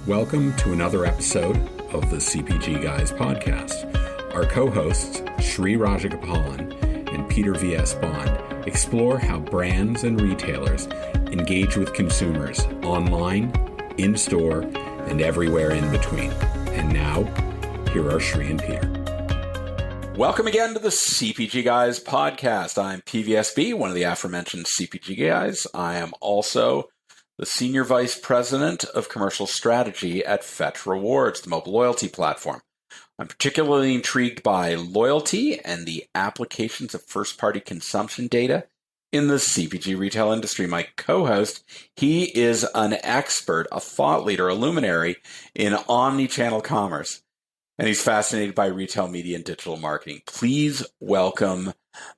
Welcome to another episode of the CPG Guys podcast. Our co-hosts, Sri Rajagopalan and Peter V.S. Bond, explore how brands and retailers engage with consumers online, in-store, and everywhere in between. And now, here are Sri and Peter. Welcome again to the CPG Guys podcast. I'm PVSB, one of the aforementioned CPG guys. I am also the Senior Vice President of Commercial Strategy at Fetch Rewards, the mobile loyalty platform. I'm particularly intrigued by loyalty and the applications of first-party consumption data in the CPG retail industry. My co-host, he is an expert, a thought leader, a luminary in omnichannel commerce, and he's fascinated by retail media and digital marketing. Please welcome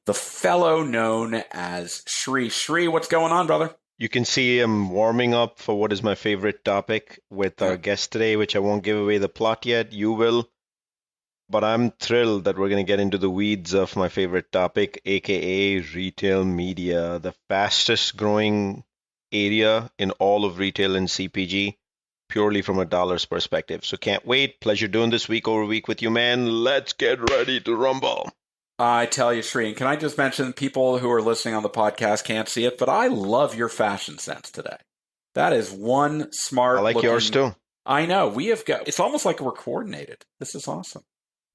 the fellow known as Sri. Sri, what's going on, brother? You can see I'm warming up for what is my favorite topic with our guest today, which I won't give away the plot yet. You will. But I'm thrilled that we're going to get into the weeds of my favorite topic, aka retail media, the fastest growing area in all of retail and CPG, purely from a dollars perspective. So can't wait. Pleasure doing this week over week with you, man. Let's get ready to rumble. I tell you, Sri, and can I just mention, people who are listening on the podcast can't see it, but I love your fashion sense today. That is one smart. I like yours too. I know. We have got, it's almost like we're coordinated. This is awesome.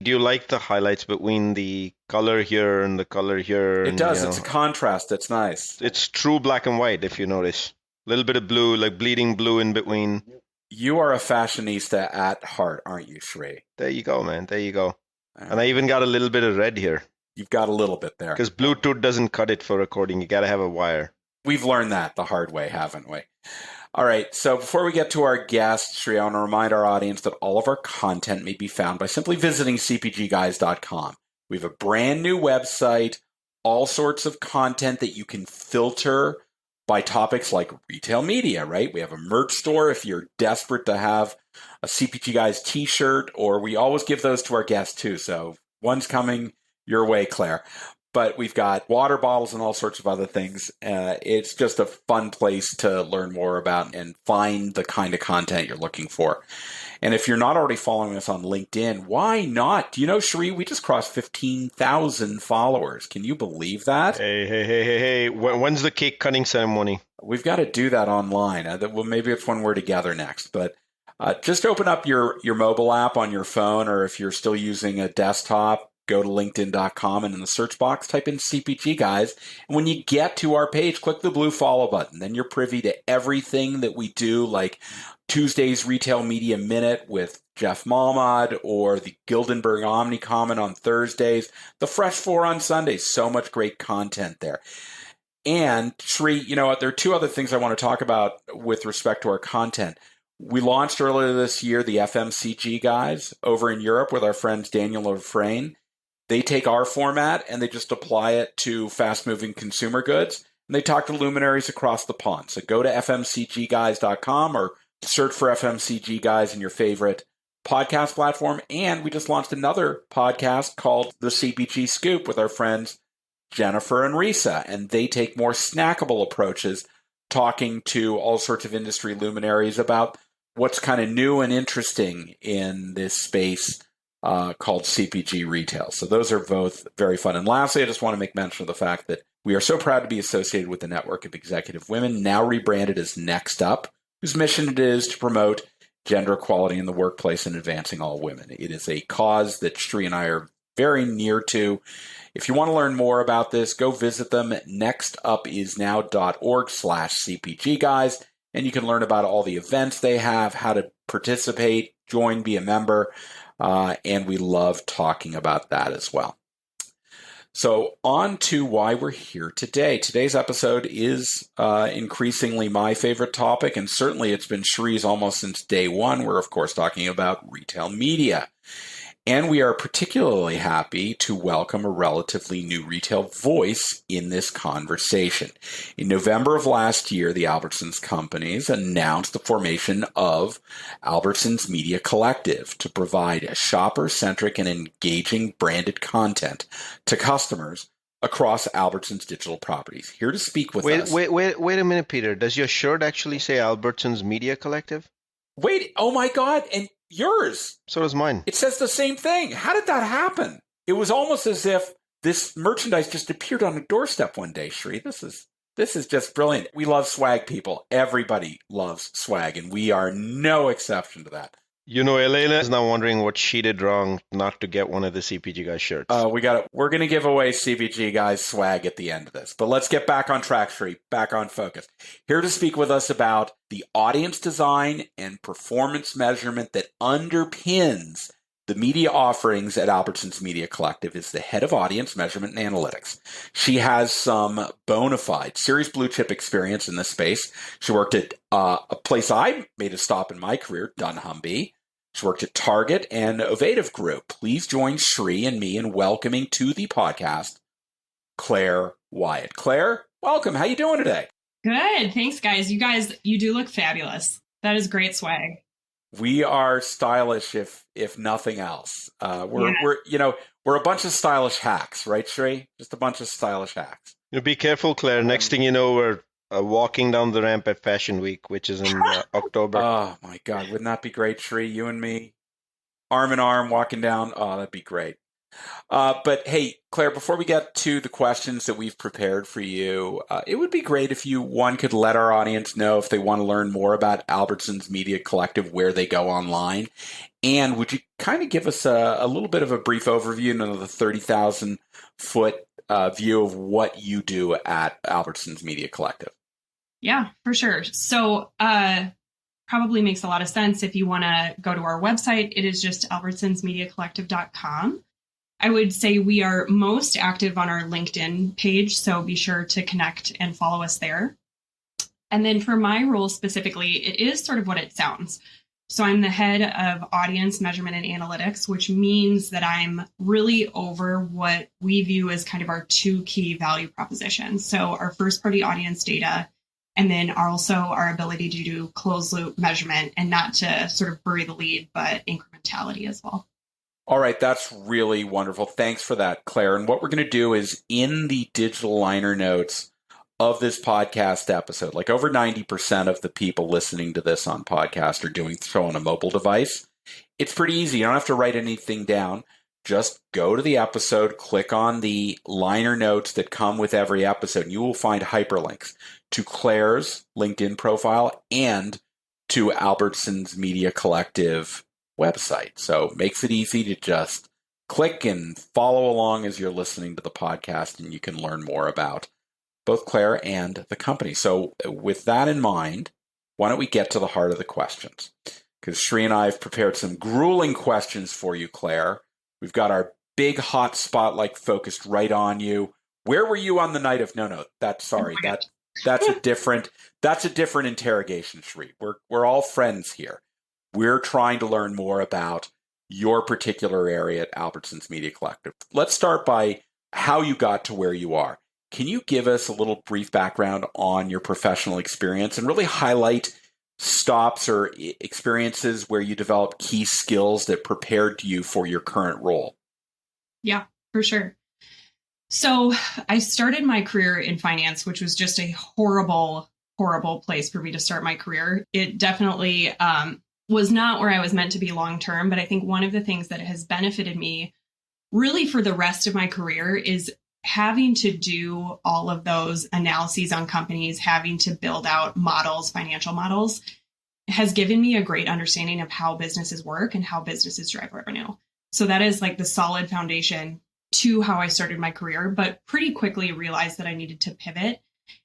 Do you like the highlights between the color here and the color here? It does. It's a contrast. It's nice. It's true black and white, if you notice. A little bit of blue, like bleeding blue in between. You are a fashionista at heart, aren't you, Sri? There you go, man. There you go. And I even got a little bit of red here. You've got a little bit there. Because Bluetooth doesn't cut it for recording. You got to have a wire. We've learned that the hard way, haven't we? All right. So before we get to our guest, Sri, I want to remind our audience that all of our content may be found by simply visiting cpgguys.com. We have a brand new website, all sorts of content that you can filter by topics like retail media, right? We have a merch store if you're desperate to have a CPG Guys t-shirt, or we always give those to our guests too. So one's coming your way, Claire. But we've got water bottles and all sorts of other things. It's just a fun place to learn more about and find the kind of content you're looking for. And if you're not already following us on LinkedIn, why not? Do you know, Sri, we just crossed 15,000 followers. Can you believe that? Hey. When's the cake cutting ceremony? We've got to do that online. Well, maybe it's when we're together next. But just open up your mobile app on your phone, or if you're still using a desktop, go to linkedin.com and in the search box, type in CPG Guys. And when you get to our page, click the blue follow button. Then you're privy to everything that we do, like Tuesday's Retail Media Minute with Jeff Malmad, or the Gildenberg Omni Comment on Thursdays, the Fresh Four on Sundays. So much great content there. And Sri, you know what? There are two other things I want to talk about with respect to our content. We launched earlier this year the FMCG Guys over in Europe with our friends Daniel Refrain. They take our format and they just apply it to fast-moving consumer goods. And they talk to luminaries across the pond. So go to fmcgguys.com or search for FMCG Guys in your favorite podcast platform. And we just launched another podcast called The CPG Scoop with our friends Jennifer and Risa. And they take more snackable approaches, talking to all sorts of industry luminaries about what's kind of new and interesting in this space called CPG retail. So those are both very fun. And lastly, I just want to make mention of the fact that we are so proud to be associated with the network of executive women, now rebranded as Next Up, whose mission it is to promote gender equality in the workplace and advancing all women. It is a cause that Sri and I are very near to. If you want to learn more about this, go visit them at nextupisnow.org/CPG Guys, and you can learn about all the events they have, how to participate, join, be a member. And we love talking about that as well. So on to why we're here today. Today's episode is increasingly my favorite topic, and certainly it's been Sri's almost since day one. We're, of course, talking about retail media. And we are particularly happy to welcome a relatively new retail voice in this conversation. In November of last year, the Albertsons companies announced the formation of Albertsons Media Collective to provide shopper-centric and engaging branded content to customers across Albertsons digital properties. Here to speak with us. Wait a minute, Peter. Does your shirt actually say Albertsons Media Collective? Wait, oh my God, and yours. So does mine. It says the same thing. How did that happen? It was almost as if this merchandise just appeared on a doorstep one day, Shri. This is just brilliant. We love swag, people. Everybody loves swag, and we are no exception to that. You know, Elena is now wondering what she did wrong not to get one of the CPG guys shirts. We got it. We're going to give away CPG guys swag at the end of this. But let's get back on track, Shri, back on focus. Here to speak with us about the audience design and performance measurement that underpins the media offerings at Albertsons Media Collective is the head of audience measurement and analytics. She has some bona fide, serious blue chip experience in this space. She worked at a place I made a stop in my career, dunnhumby. She worked at Target and Ovative Group. Please join Shri and me in welcoming to the podcast, Claire Wyatt. Claire, welcome. How you doing today? Good. Thanks, guys. You do look fabulous. That is great swag. We are stylish, if nothing else. We're a bunch of stylish hacks, right, Shri? Just a bunch of stylish hacks. Be careful, Claire. Next thing you know, we're walking down the ramp at Fashion Week, which is in October. Oh my God, wouldn't that be great, Shri? You and me, arm in arm, walking down. Oh, that'd be great. But hey, Claire, before we get to the questions that we've prepared for you, it would be great if you, one, could let our audience know if they want to learn more about Albertsons Media Collective, where they go online. And would you kind of give us a little bit of a brief overview, the 30,000 foot view of what you do at Albertsons Media Collective? Yeah, for sure. So probably makes a lot of sense if you want to go to our website. It is just albertsonsmediacollective.com. I would say we are most active on our LinkedIn page, so be sure to connect and follow us there. And then for my role specifically, it is sort of what it sounds. So I'm the head of audience measurement and analytics, which means that I'm really over what we view as kind of our two key value propositions. So our first party audience data, and then also our ability to do closed loop measurement, and not to sort of bury the lead, but incrementality as well. All right, that's really wonderful. Thanks for that, Claire. And what we're going to do is in the digital liner notes of this podcast episode, like over 90% of the people listening to this on podcast are doing so on a mobile device. It's pretty easy. You don't have to write anything down. Just go to the episode, click on the liner notes that come with every episode, and you will find hyperlinks to Claire's LinkedIn profile and to Albertsons Media Collective website. So it makes it easy to just click and follow along as you're listening to the podcast, and you can learn more about both Claire and the company. So with that in mind, why don't we get to the heart of the questions? Because Shri and I have prepared some grueling questions for you, Claire. We've got our big hot spotlight focused right on you. Where were you on the night of that's a different interrogation, Shri. We're all friends here. We're trying to learn more about your particular area at Albertsons Media Collective. Let's start by how you got to where you are. Can you give us a little brief background on your professional experience and really highlight stops or experiences where you developed key skills that prepared you for your current role? Yeah, for sure. So I started my career in finance, which was just a horrible, horrible place for me to start my career. It definitely was not where I was meant to be long term. But I think one of the things that has benefited me really for the rest of my career is having to do all of those analyses on companies, having to build out models, financial models, has given me a great understanding of how businesses work and how businesses drive revenue. So that is like the solid foundation to how I started my career, but pretty quickly realized that I needed to pivot.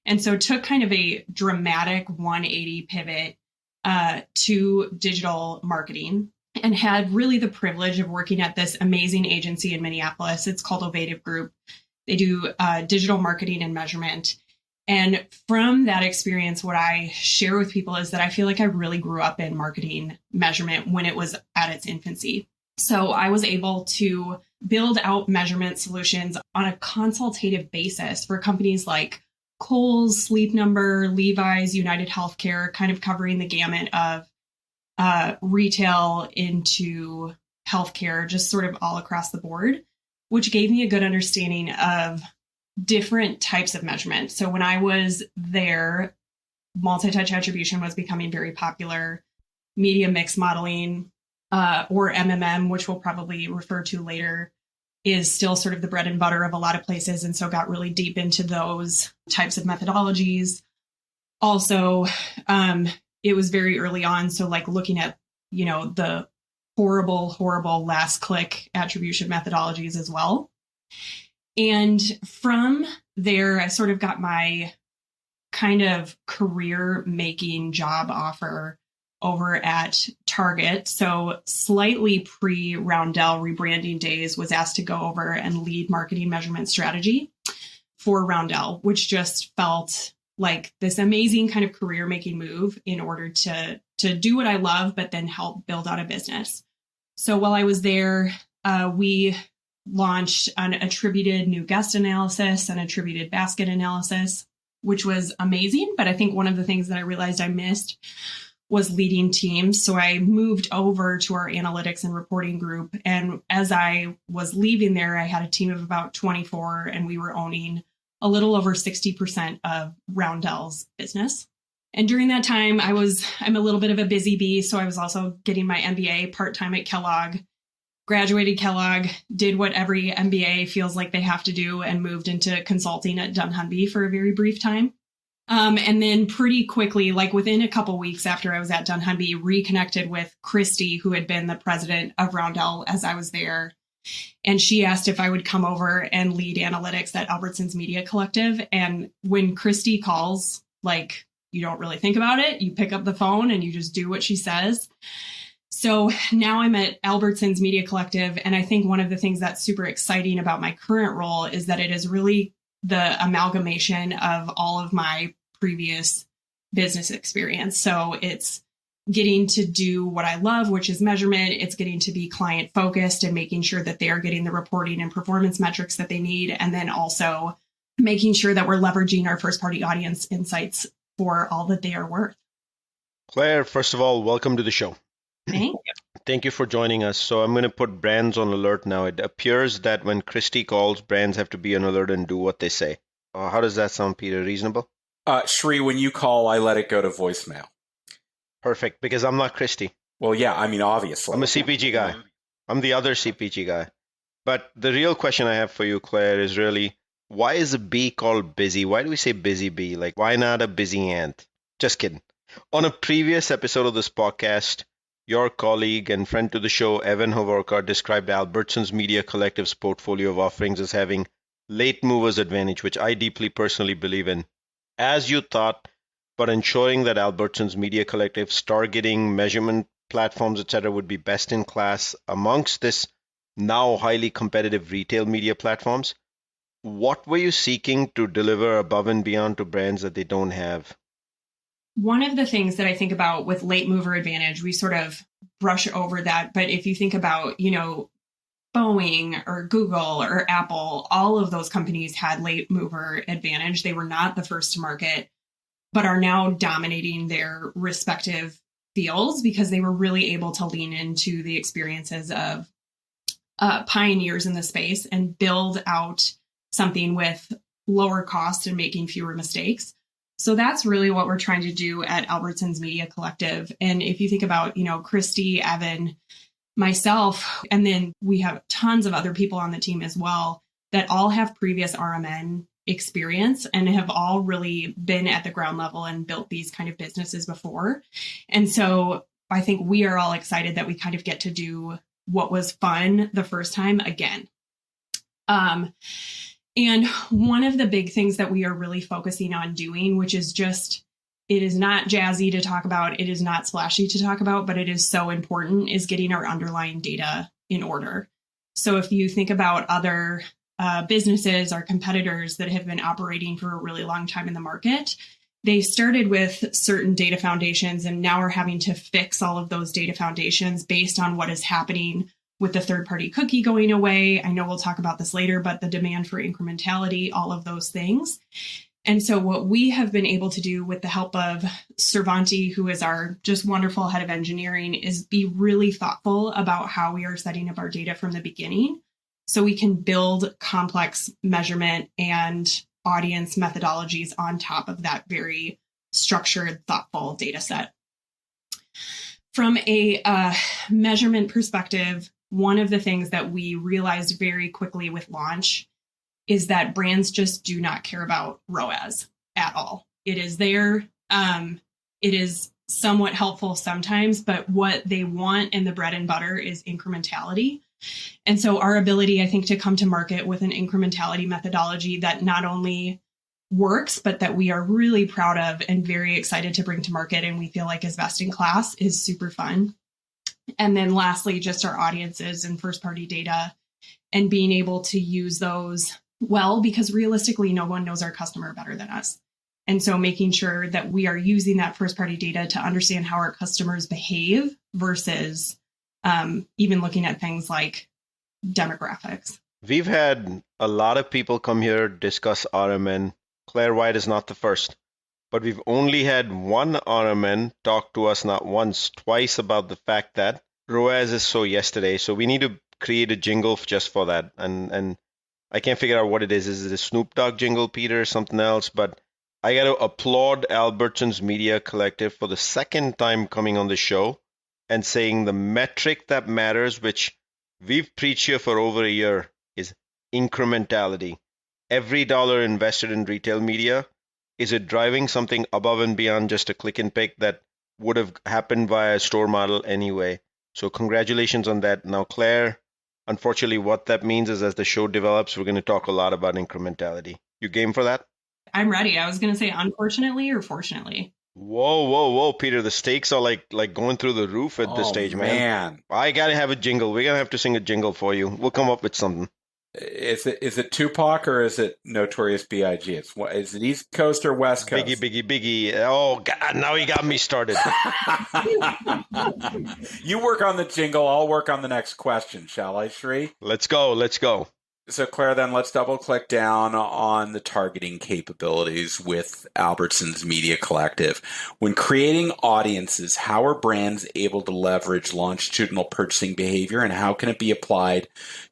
And so took kind of a dramatic 180 pivot to digital marketing, and had really the privilege of working at this amazing agency in Minneapolis. It's called Ovative Group. They do digital marketing and measurement. And from that experience, what I share with people is that I feel like I really grew up in marketing measurement when it was at its infancy. So I was able to build out measurement solutions on a consultative basis for companies like Kohl's, Sleep Number, Levi's, United Healthcare, kind of covering the gamut of retail into healthcare, just sort of all across the board, which gave me a good understanding of different types of measurement. So when I was there, multi-touch attribution was becoming very popular. media mix modeling, or MMM, which we'll probably refer to later, is still sort of the bread and butter of a lot of places. And so got really deep into those types of methodologies. Also, it was very early on. So like looking at, the horrible last click attribution methodologies as well. And from there, I sort of got my kind of career making job offer over at Target. So slightly pre-Roundel rebranding days, was asked to go over and lead marketing measurement strategy for Roundel, which just felt like this amazing kind of career making move in order to do what I love, but then help build out a business. So while I was there, we launched an attributed new guest analysis and attributed basket analysis, which was amazing. But I think one of the things that I realized I missed was leading teams. So I moved over to our analytics and reporting group. And as I was leaving there, I had a team of about 24, and we were owning a little over 60% of Roundel's business. And during that time, I'm a little bit of a busy bee. So I was also getting my MBA part-time at Kellogg, graduated Kellogg, did what every MBA feels like they have to do, and moved into consulting at Dunnhumby for a very brief time. And then pretty quickly, like within a couple weeks after I was at Dunnhumby, reconnected with Christy, who had been the president of Roundel as I was there. And she asked if I would come over and lead analytics at Albertsons Media Collective. And when Christy calls, like, you don't really think about it. You pick up the phone and you just do what she says. So now I'm at Albertsons Media Collective. And I think one of the things that's super exciting about my current role is that it is really the amalgamation of all of my previous business experience. So it's getting to do what I love, which is measurement. It's getting to be client focused and making sure that they are getting the reporting and performance metrics that they need. And then also making sure that we're leveraging our first party audience insights for all that they are worth. Claire, first of all, welcome to the show. Thank you. Thank you for joining us. So I'm going to put brands on alert now. It appears that when Christy calls, brands have to be on alert and do what they say. How does that sound, Peter? Reasonable? Shri, when you call, I let it go to voicemail. Perfect, because I'm not Christy. Well, yeah, I mean, obviously. I'm a CPG guy. I'm the other CPG guy. But the real question I have for you, Claire, is really, why is a bee called busy? Why do we say busy bee? Like, why not a busy ant? Just kidding. On a previous episode of this podcast, your colleague and friend to the show, Evan Hovorka, described Albertsons Media Collective's portfolio of offerings as having late movers advantage, which I deeply personally believe in. As you thought, but ensuring that Albertsons Media Collective's targeting, measurement platforms, etc., would be best in class amongst this now highly competitive retail media platforms, what were you seeking to deliver above and beyond to brands that they don't have? One of the things that I think about with late mover advantage, we sort of brush over that. But if you think about, Boeing or Google or Apple, all of those companies had late mover advantage. They were not the first to market, but are now dominating their respective fields because they were really able to lean into the experiences of pioneers in the space and build out something with lower cost and making fewer mistakes. So that's really what we're trying to do at Albertsons Media Collective. And if you think about, Christy, Evan, myself, and then we have tons of other people on the team as well that all have previous RMN experience and have all really been at the ground level and built these kind of businesses before. And so I think we are all excited that we kind of get to do what was fun the first time again. And one of the big things that we are really focusing on doing, which is just, it is not jazzy to talk about, it is not splashy to talk about, but it is so important, is getting our underlying data in order. So if you think about other businesses, our competitors that have been operating for a really long time in the market, they started with certain data foundations and now are having to fix all of those data foundations based on what is happening with the third-party cookie going away. I know we'll talk about this later, but the demand for incrementality, all of those things. And so what we have been able to do with the help of Servanti, who is our just wonderful head of engineering, is be really thoughtful about how we are setting up our data from the beginning so we can build complex measurement and audience methodologies on top of that very structured, thoughtful data set. From a measurement perspective, one of the things that we realized very quickly with launch is that brands just do not care about ROAS at all. It is there. It is somewhat helpful sometimes, but what they want and the bread and butter is incrementality. And so our ability, I think, to come to market with an incrementality methodology that not only works, but that we are really proud of and very excited to bring to market and we feel like is best in class is super fun. And then lastly, just our audiences and first party data and being able to use those well, because realistically, no one knows our customer better than us. And so making sure that we are using that first party data to understand how our customers behave versus even looking at things like demographics. We've had a lot of people come here discuss RMN. Claire Wyatt is not the first, but we've only had one RMN talk to us not once, twice about the fact that ROAS is so yesterday. So we need to create a jingle just for that. And I can't figure out what it is. Is it a Snoop Dogg jingle, Peter, or something else? But I got to applaud Albertsons Media Collective for the second time coming on the show and saying the metric that matters, which we've preached here for over a year, is incrementality. Every dollar invested in retail media, is it driving something above and beyond just a click and pick that would have happened via a store model anyway? So congratulations on that. Now, Claire, unfortunately, what that means is as the show develops, we're going to talk a lot about incrementality. You game for that? I'm ready. I was going to say unfortunately or fortunately. Whoa, Peter! The stakes are like going through the roof at this stage, man. I gotta have a jingle. We're gonna have to sing a jingle for you. We'll come up with something. Is it Tupac or is it Notorious B.I.G.? Is it East Coast or West Coast? Biggie. Oh God! Now you got me started. You work on the jingle. I'll work on the next question. Shall I, Sri? Let's go. So, Claire, then let's double-click down on the targeting capabilities with Albertsons Media Collective. When creating audiences, how are brands able to leverage longitudinal purchasing behavior, and how can it be applied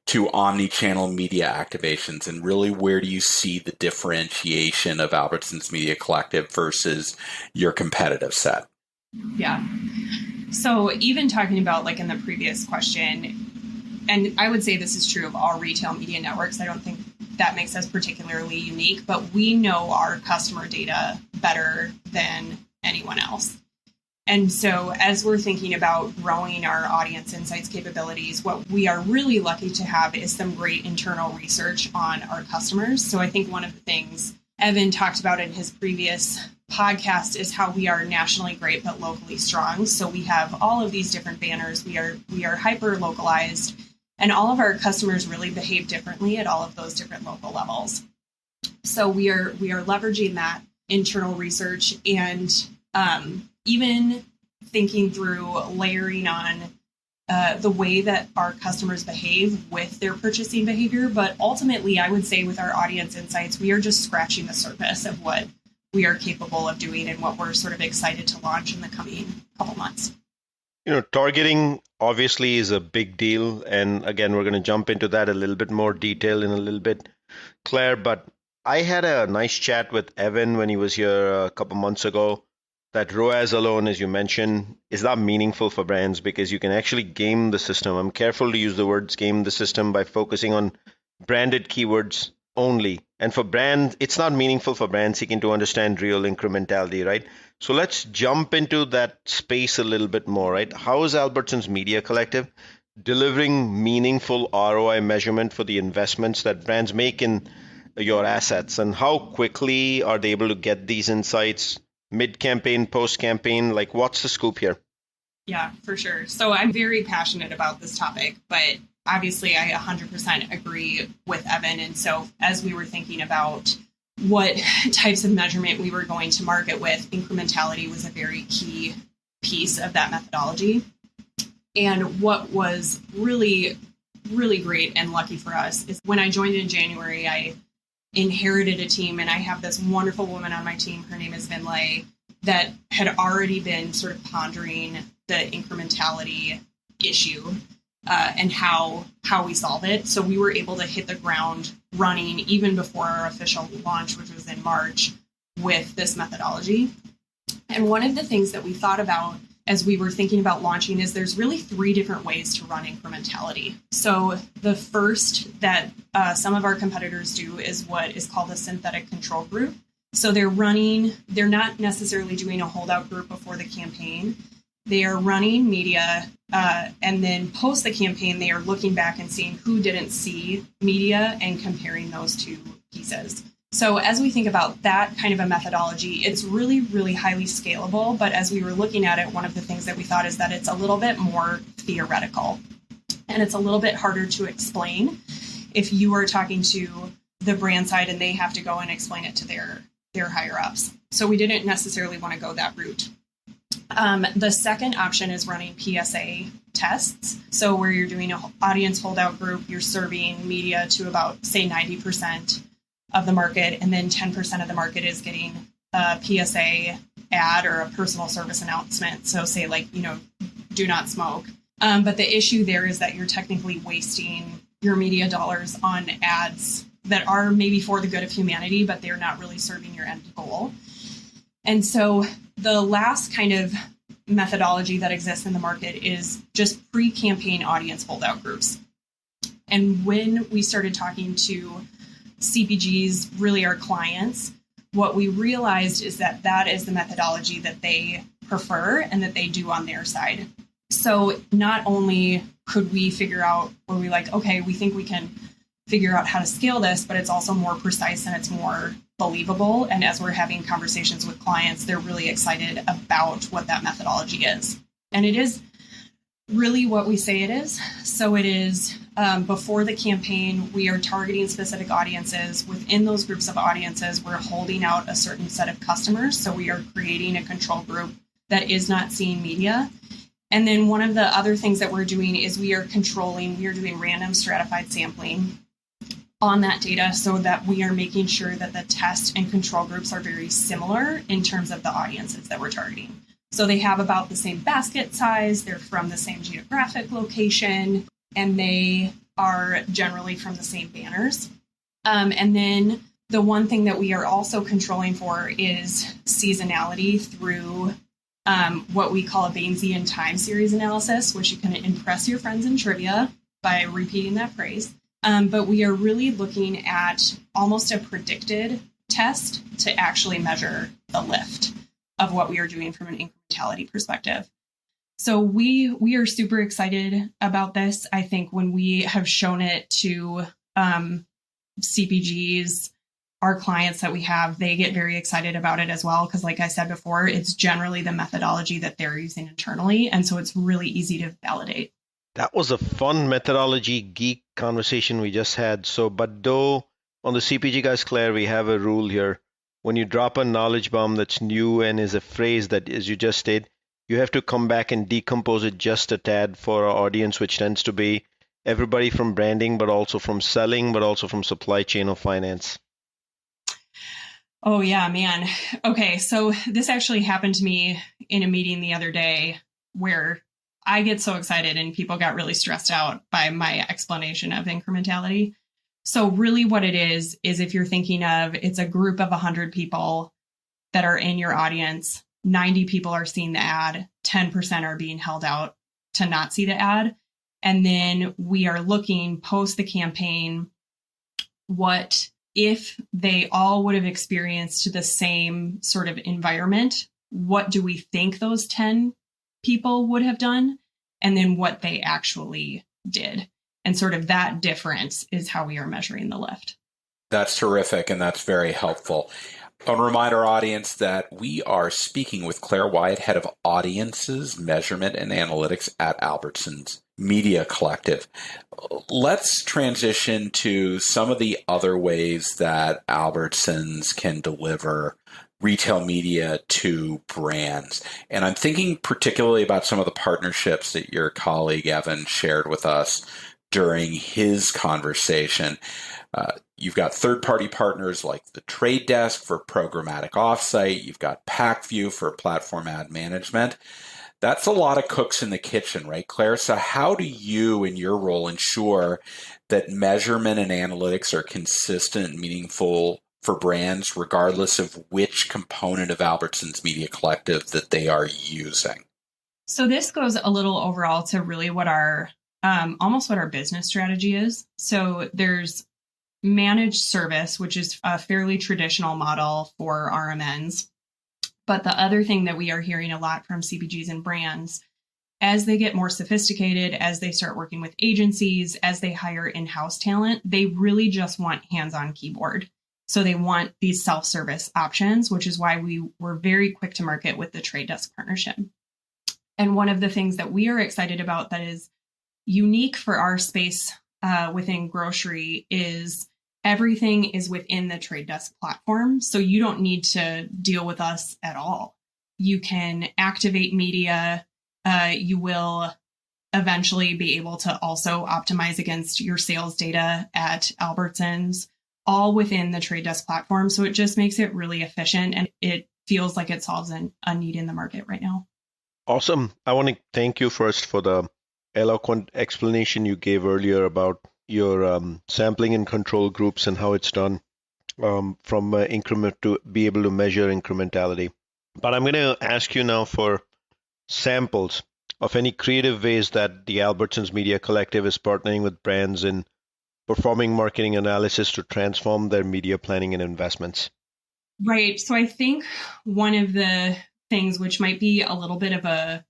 to omnichannel media activations? And really, where do you see the differentiation of Albertsons Media Collective versus your competitive set? Yeah. So even talking about like in the previous question, and I would say this is true of all retail media networks. I don't think that makes us particularly unique, but we know our customer data better than anyone else. And so as we're thinking about growing our audience insights capabilities, what we are really lucky to have is some great internal research on our customers. So I think one of the things Evan talked about in his previous podcast is how we are nationally great but locally strong. So we have all of these different banners. We are hyper localized. And all of our customers really behave differently at all of those different local levels. So we are leveraging that internal research and even thinking through layering on the way that our customers behave with their purchasing behavior. But ultimately, I would say with our audience insights, we are just scratching the surface of what we are capable of doing and what we're sort of excited to launch in the coming couple months. Targeting obviously is a big deal. And again, we're going to jump into that a little bit more detail in a little bit, Claire. But I had a nice chat with Evan when he was here a couple months ago. That ROAS alone, as you mentioned, is not meaningful for brands because you can actually game the system. I'm careful to use the words game the system by focusing on branded keywords only. And for brands, it's not meaningful for brands seeking to understand real incrementality, right? So let's jump into that space a little bit more, right? How is Albertsons Media Collective delivering meaningful ROI measurement for the investments that brands make in your assets? And how quickly are they able to get these insights mid-campaign, post-campaign? Like, what's the scoop here? Yeah, for sure. So I'm very passionate about this topic, but obviously I 100% agree with Evan. And so as we were thinking about what types of measurement we were going to market with, incrementality was a very key piece of that methodology. And what was really, really great and lucky for us is when I joined in January, I inherited a team, and I have this wonderful woman on my team. Her name is Vinlay, that had already been sort of pondering the incrementality issue and how we solve it. So we were able to hit the ground running even before our official launch, which was in March, with this methodology. And one of the things that we thought about as we were thinking about launching is there's really 3 different ways to run incrementality. So the first that some of our competitors do is what is called a synthetic control group. So they're not necessarily doing a holdout group before the campaign. They are running media, and then post the campaign, they are looking back and seeing who didn't see media and comparing those 2 pieces. So as we think about that kind of a methodology, it's really, really highly scalable. But as we were looking at it, one of the things that we thought is that it's a little bit more theoretical and it's a little bit harder to explain if you are talking to the brand side and they have to go and explain it to their higher ups. So we didn't necessarily want to go that route. The second option is running PSA tests. So where you're doing an audience holdout group, you're serving media to about, say, 90% of the market, and then 10% of the market is getting a PSA ad or a personal service announcement. So say like, do not smoke. But the issue there is that you're technically wasting your media dollars on ads that are maybe for the good of humanity, but they're not really serving your end goal. And so the last kind of methodology that exists in the market is just pre-campaign audience holdout groups. And when we started talking to CPGs, really our clients, what we realized is that that is the methodology that they prefer and that they do on their side. So not only could we figure out where we okay, we think we can figure out how to scale this, but it's also more precise and it's more believable. And as we're having conversations with clients, they're really excited about what that methodology is. And it is really what we say it is. So it is before the campaign, we are targeting specific audiences. Within those groups of audiences, we're holding out a certain set of customers. So we are creating a control group that is not seeing media. And then one of the other things that we're doing is we are doing random stratified sampling on that data so that we are making sure that the test and control groups are very similar in terms of the audiences that we're targeting. So they have about the same basket size, they're from the same geographic location, and they are generally from the same banners. And then the one thing that we are also controlling for is seasonality through what we call a Bayesian time series analysis, which you can impress your friends in trivia by repeating that phrase. But we are really looking at almost a predicted test to actually measure the lift of what we are doing from an incrementality perspective. So we are super excited about this. I think when we have shown it to CPGs, our clients that we have, they get very excited about it as well. Because like I said before, it's generally the methodology that they're using internally. And so it's really easy to validate. That was a fun methodology geek conversation we just had. So, but though on the CPG guys, Claire, we have a rule here. When you drop a knowledge bomb that's new and is a phrase that, as you just stated, you have to come back and decompose it just a tad for our audience, which tends to be everybody from branding, but also from selling, but also from supply chain or finance. Oh, yeah, man. Okay, so this actually happened to me in a meeting the other day where I get so excited and people got really stressed out by my explanation of incrementality. So really what it is if you're thinking of it's a group of 100 people that are in your audience, 90 people are seeing the ad, 10% are being held out to not see the ad. And then we are looking post the campaign, what if they all would have experienced the same sort of environment, what do we think those 10 people would have done? And then what they actually did. And sort of that difference is how we are measuring the lift. That's terrific, and that's very helpful. I'll remind our audience that we are speaking with Claire Wyatt, Head of Audiences, Measurement, and Analytics at Albertsons Media Collective. Let's transition to some of the other ways that Albertsons can deliver retail media to brands. And I'm thinking particularly about some of the partnerships that your colleague Evan shared with us during his conversation. You've got third-party partners like the Trade Desk for programmatic offsite. You've got PackView for platform ad management. That's a lot of cooks in the kitchen, right, Claire? So how do you, in your role, ensure that measurement and analytics are consistent and meaningful for brands, regardless of which component of Albertsons Media Collective that they are using? So this goes a little overall to really what our almost what our business strategy is. So there's managed service, which is a fairly traditional model for RMNs. But the other thing that we are hearing a lot from CPGs and brands, as they get more sophisticated, as they start working with agencies, as they hire in-house talent, they really just want hands-on keyboard. So they want these self-service options, which is why we were very quick to market with the Trade Desk partnership. And one of the things that we are excited about that is unique for our space within grocery is everything is within the Trade Desk platform. So you don't need to deal with us at all. You can activate media. You will eventually be able to also optimize against your sales data at Albertsons, all within the Trade Desk platform. So it just makes it really efficient, and it feels like it solves a need in the market right now. Awesome. I want to thank you first for the eloquent explanation you gave earlier about your sampling and control groups and how it's done from increment to be able to measure incrementality. But I'm going to ask you now for samples of any creative ways that the Albertsons Media Collective is partnering with brands in performing marketing analysis to transform their media planning and investments. Right. So I think one of the things, which might be a little bit of a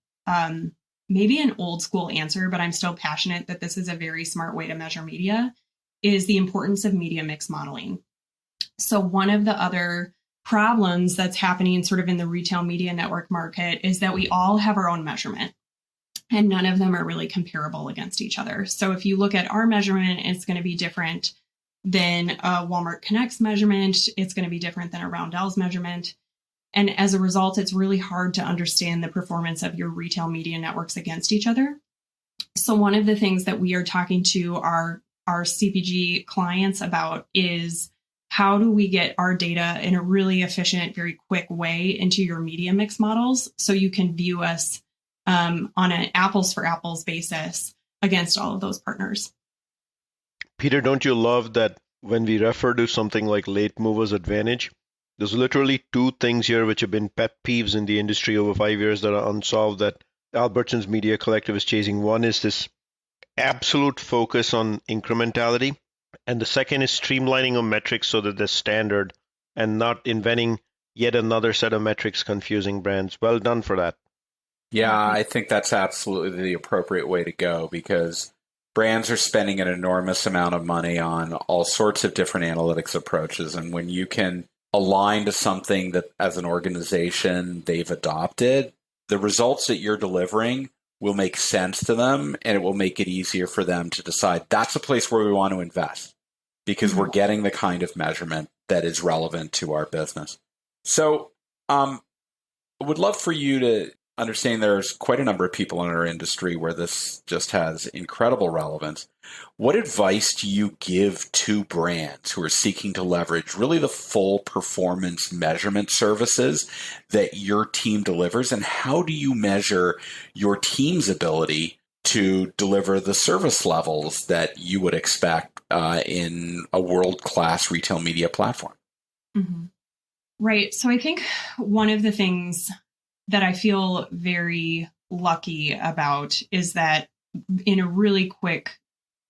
maybe an old school answer, but I'm still passionate that this is a very smart way to measure media, is the importance of media mix modeling. So one of the other problems that's happening sort of in the retail media network market is that we all have our own measurement, and none of them are really comparable against each other. So if you look at our measurement, it's going to be different than Walmart Connect's measurement. It's going to be different than a Roundell's measurement. And as a result, it's really hard to understand the performance of your retail media networks against each other. So one of the things that we are talking to our CPG clients about is how do we get our data in a really efficient, very quick way into your media mix models so you can view us on an apples for apples basis against all of those partners. Peter, don't you love that when we refer to something like late movers advantage, there's literally two things here which have been pet peeves in the industry over 5 years that are unsolved that Albertsons Media Collective is chasing. One is this absolute focus on incrementality, and the second is streamlining of metrics so that they're standard and not inventing yet another set of metrics confusing brands. Well done for that. Yeah, I think that's absolutely the appropriate way to go, because brands are spending an enormous amount of money on all sorts of different analytics approaches. And when you can align to something that as an organization they've adopted, the results that you're delivering will make sense to them, and it will make it easier for them to decide that's a place where we want to invest because we're getting the kind of measurement that is relevant to our business. So I would love for you to understand there's quite a number of people in our industry where this just has incredible relevance. What advice do you give to brands who are seeking to leverage really the full performance measurement services that your team delivers? And how do you measure your team's ability to deliver the service levels that you would expect in a world-class retail media platform? Mm-hmm. Right. So I think one of the things that I feel very lucky about is that in a really quick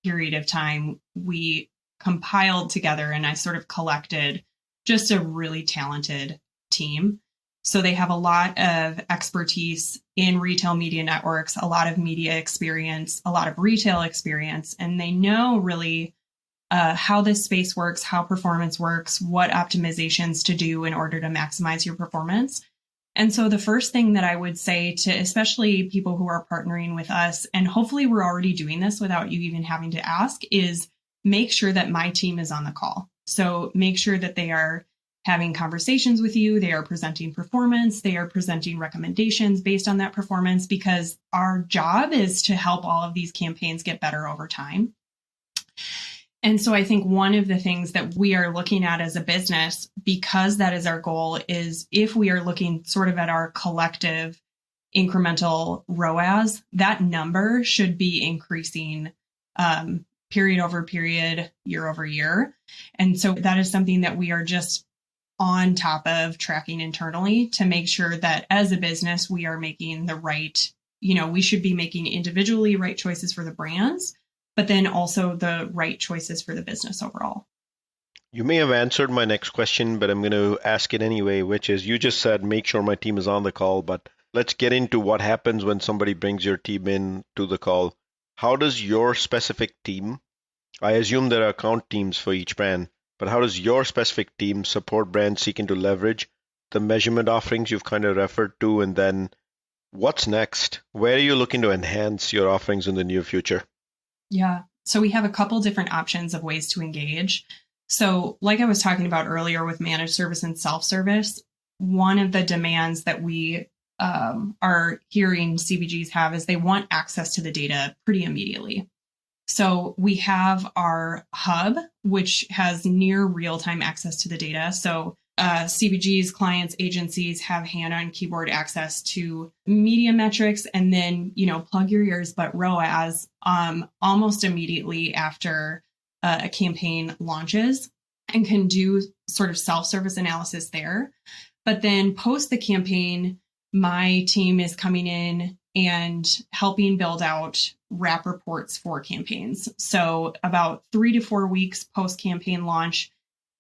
period of time, we compiled together and I sort of collected just a really talented team. So they have a lot of expertise in retail media networks, a lot of media experience, a lot of retail experience, and they know really how this space works, how performance works, what optimizations to do in order to maximize your performance. And so the first thing that I would say to especially people who are partnering with us, and hopefully we're already doing this without you even having to ask, is make sure that my team is on the call. So make sure that they are having conversations with you, they are presenting performance, they are presenting recommendations based on that performance, because our job is to help all of these campaigns get better over time. And so I think one of the things that we are looking at as a business, because that is our goal, is if we are looking sort of at our collective incremental ROAS, that number should be increasing period over period, year over year. And so that is something that we are just on top of tracking internally to make sure that as a business, we are making the right we should be making individually right choices for the brands, but then also the right choices for the business overall. You may have answered my next question, but I'm going to ask it anyway, which is you just said make sure my team is on the call, but let's get into what happens when somebody brings your team in to the call. How does your specific team, I assume there are account teams for each brand, but how does your specific team support brands seeking to leverage the measurement offerings you've kind of referred to? And then what's next? Where are you looking to enhance your offerings in the near future? Yeah. So we have a couple different options of ways to engage. So like I was talking about earlier with managed service and self-service, one of the demands that we are hearing CPGs have is they want access to the data pretty immediately. So we have our hub, which has near real-time access to the data. So CPGs, clients, agencies have hand-on-keyboard access to media metrics, and then, plug your ears, but ROAS almost immediately after a campaign launches, and can do sort of self-service analysis there. But then post the campaign, my team is coming in and helping build out wrap reports for campaigns. So about 3 to 4 weeks post-campaign launch,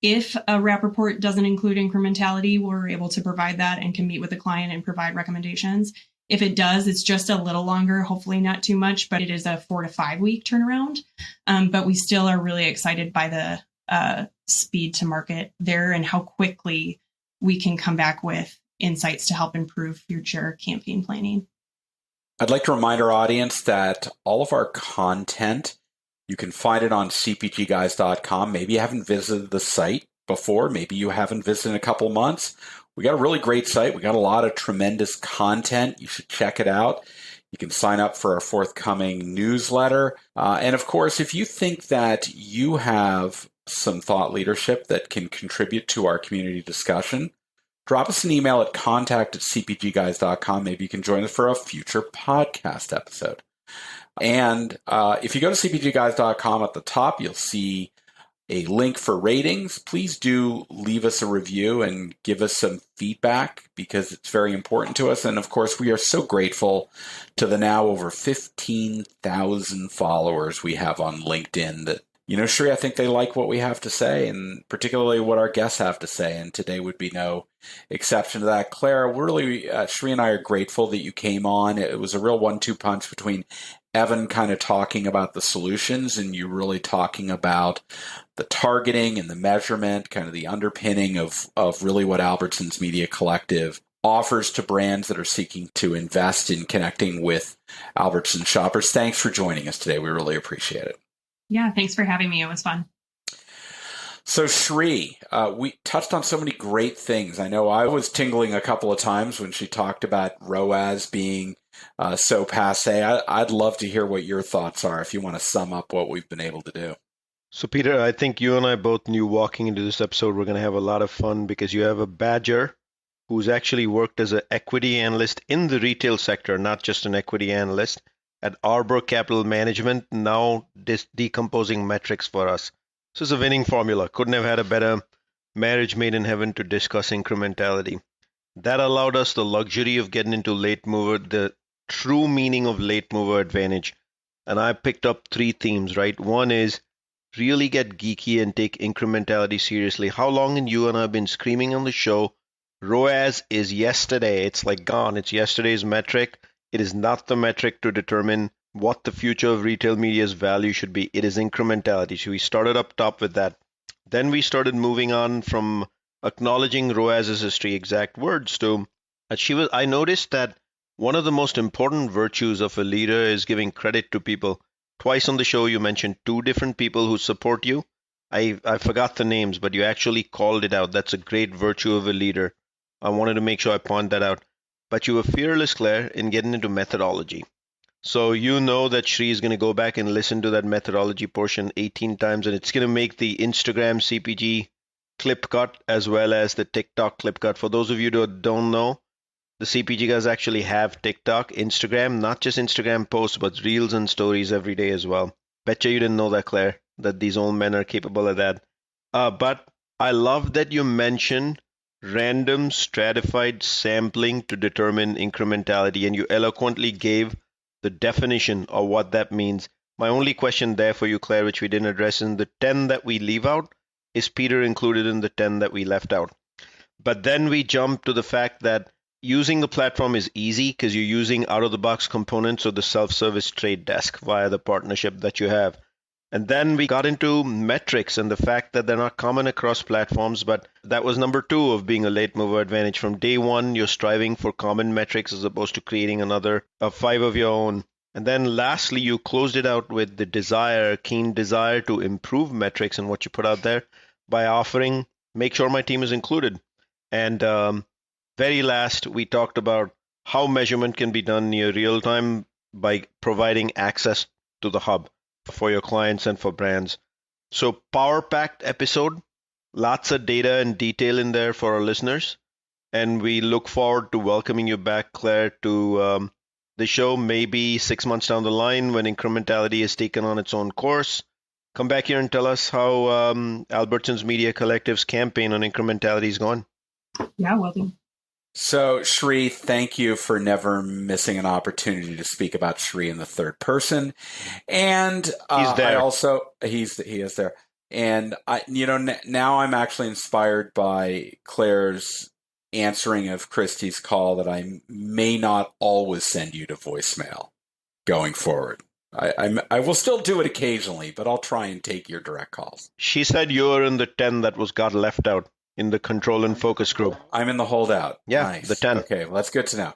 if a wrap report doesn't include incrementality, we're able to provide that and can meet with the client and provide recommendations. If it does, it's just a little longer, hopefully not too much, but it is a 4 to 5 week turnaround. But we still are really excited by the speed to market there and how quickly we can come back with insights to help improve future campaign planning. I'd like to remind our audience that all of our content, you can find it on cpgguys.com. Maybe you haven't visited the site before. Maybe you haven't visited in a couple of months. We got a really great site. We got a lot of tremendous content. You should check it out. You can sign up for our forthcoming newsletter. And of course, if you think that you have some thought leadership that can contribute to our community discussion, drop us an email at contact@cpgguys.com. Maybe you can join us for a future podcast episode. And if you go to cpgguys.com at the top, you'll see a link for ratings. Please do leave us a review and give us some feedback because it's very important to us. And of course, we are so grateful to the now over 15,000 followers we have on LinkedIn that, Shri, I think they like what we have to say and particularly what our guests have to say. And today would be no exception to that. Claire, really, Shri and I are grateful that you came on. It was a real 1-2 punch between Evan kind of talking about the solutions and you really talking about the targeting and the measurement, kind of the underpinning of really what Albertsons Media Collective offers to brands that are seeking to invest in connecting with Albertsons shoppers. Thanks for joining us today. We really appreciate it. Yeah, thanks for having me. It was fun. So Shri, we touched on so many great things. I know I was tingling a couple of times when she talked about ROAS being so passe. I'd love to hear what your thoughts are if you want to sum up what we've been able to do. So Peter, I think you and I both knew walking into this episode we're going to have a lot of fun because you have a badger who's actually worked as an equity analyst in the retail sector, not just an equity analyst at Arbor Capital Management, now decomposing metrics for us. So it's a winning formula. Couldn't have had a better marriage made in heaven to discuss incrementality. That allowed us the luxury of getting into late mover, the true meaning of late mover advantage. And I picked up 3 themes, right? One is really get geeky and take incrementality seriously. How long and you and I have been screaming on the show, ROAS is yesterday. It's like gone. It's yesterday's metric. It is not the metric to determine what the future of retail media's value should be. It is incrementality. So we started up top with that. Then we started moving on from acknowledging ROAS's history, exact words, to I noticed that one of the most important virtues of a leader is giving credit to people. Twice on the show, you mentioned 2 different people who support you. I forgot the names, but you actually called it out. That's a great virtue of a leader. I wanted to make sure I point that out. But you were fearless, Claire, in getting into methodology. So you know that Shri is going to go back and listen to that methodology portion 18 times, and it's going to make the Instagram CPG clip cut as well as the TikTok clip cut. For those of you that don't know, the CPG guys actually have TikTok, Instagram, not just Instagram posts, but reels and stories every day as well. Betcha you didn't know that, Claire, that these old men are capable of that. But I love that you mentioned random stratified sampling to determine incrementality, and you eloquently gave the definition of what that means. My only question there for you, Claire, which we didn't address, in the 10 that we leave out, is Peter included in the 10 that we left out? But then we jump to the fact that using the platform is easy because you're using out-of-the-box components of the self-service trade desk via the partnership that you have. And then we got into metrics and the fact that they're not common across platforms, but that was number 2 of being a late mover advantage. From day one, you're striving for common metrics as opposed to creating another 5 of your own. And then lastly, you closed it out with the keen desire to improve metrics and what you put out there by offering, make sure my team is included. And very last, we talked about how measurement can be done near real time by providing access to the hub for your clients and for brands. So power-packed episode, lots of data and detail in there for our listeners. And we look forward to welcoming you back, Claire, to the show maybe 6 months down the line when incrementality has taken on its own course. Come back here and tell us how Albertsons Media Collective's campaign on incrementality is going. Yeah, well done. So, Shri, thank you for never missing an opportunity to speak about Shri in the third person. And he's there. He is there. And now I'm actually inspired by Claire's answering of Christy's call that I may not always send you to voicemail going forward. I will still do it occasionally, but I'll try and take your direct calls. She said you're in the 10 that got left out in the control and focus group. I'm in the holdout. Yeah, nice. The 10. Okay, well, that's good to know.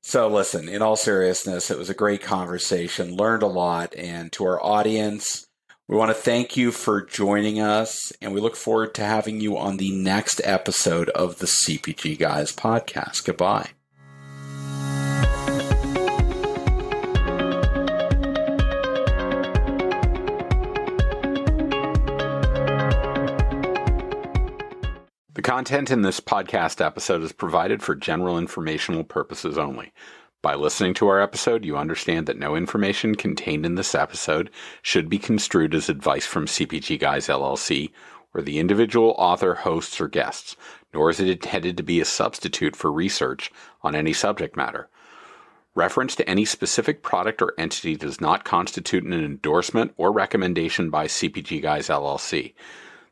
So listen, in all seriousness, it was a great conversation, learned a lot, and to our audience, we want to thank you for joining us, and we look forward to having you on the next episode of the CPG Guys podcast. Goodbye. The content in this podcast episode is provided for general informational purposes only. By listening to our episode, you understand that no information contained in this episode should be construed as advice from CPG Guys LLC or the individual author, hosts, or guests, nor is it intended to be a substitute for research on any subject matter. Reference to any specific product or entity does not constitute an endorsement or recommendation by CPG Guys LLC.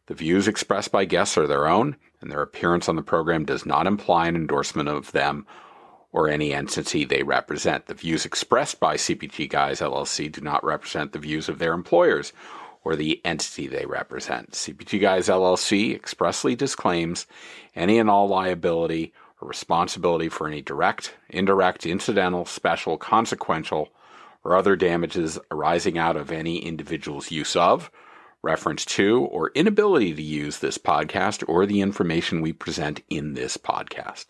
The views expressed by guests are their own, and their appearance on the program does not imply an endorsement of them or any entity they represent. The views expressed by CPG Guys LLC do not represent the views of their employers or the entity they represent. CPG Guys LLC expressly disclaims any and all liability or responsibility for any direct, indirect, incidental, special, consequential, or other damages arising out of any individual's use of, reference to, or inability to use this podcast or the information we present in this podcast.